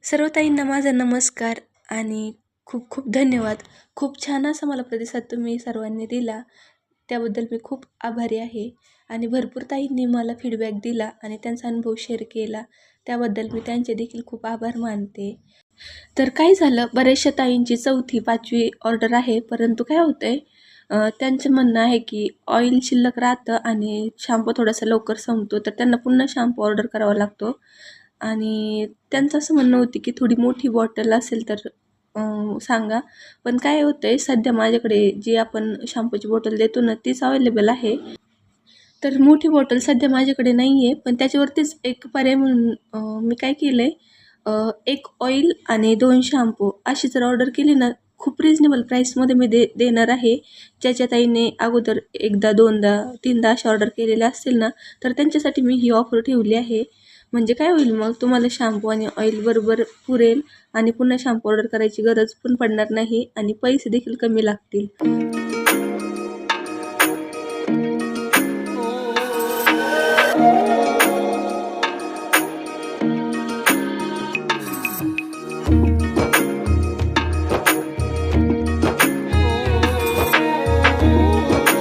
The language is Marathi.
सर्व ताईंना माझा नमस्कार आणि खूप खूप धन्यवाद. खूप छान असा मला प्रतिसाद तुम्ही सर्वांनी दिला, त्याबद्दल मी खूप आभारी आहे. आणि भरपूर ताईंनी मला फीडबॅक दिला आणि त्यांचा अनुभव शेअर केला, त्याबद्दल मी त्यांचे देखील खूप आभार मानते. तर काय झालं, बऱ्याचशा ताईंची 4थी 5वी ऑर्डर आहे, परंतु काय होतंय, त्यांचं म्हणणं आहे की ऑइल शिल्लक राहतं आणि शॅम्पू थोडासा लवकर संपतो, तर त्यांना पुन्हा शॅम्पू ऑर्डर करावा लागतो. आणि त्यांचं असं म्हणणं होतं की थोडी मोठी बॉटल असेल तर सांगा. पण काय होतंय, सध्या माझ्याकडे जी आपण शॅम्पूची बॉटल देतो ना, तीच अवेलेबल आहे. तर मोठी बॉटल सध्या माझ्याकडे नाही आहे, पण त्याच्यावरतीच एक पर्याय म्हणून मी काय केलं आहे, एक ऑइल आणि 2 शॅम्पू अशी जर ऑर्डर केली ना, खूप रिजनेबल प्राईसमध्ये मी देणार आहे. ज्याच्या ताईने अगोदर एकदा, दोनदा, तीनदा अशा ऑर्डर केलेल्या असतील ना, तर त्यांच्यासाठी मी ही ऑफर ठेवली आहे. म्हणजे काय होईल, मग तुम्हाला शॅम्पू आणि ऑइल बरोबर पुरेल आणि पुन्हा शॅम्पू ऑर्डर करायची गरज पण पडणार नाही आणि पैसे देखील कमी लागतील.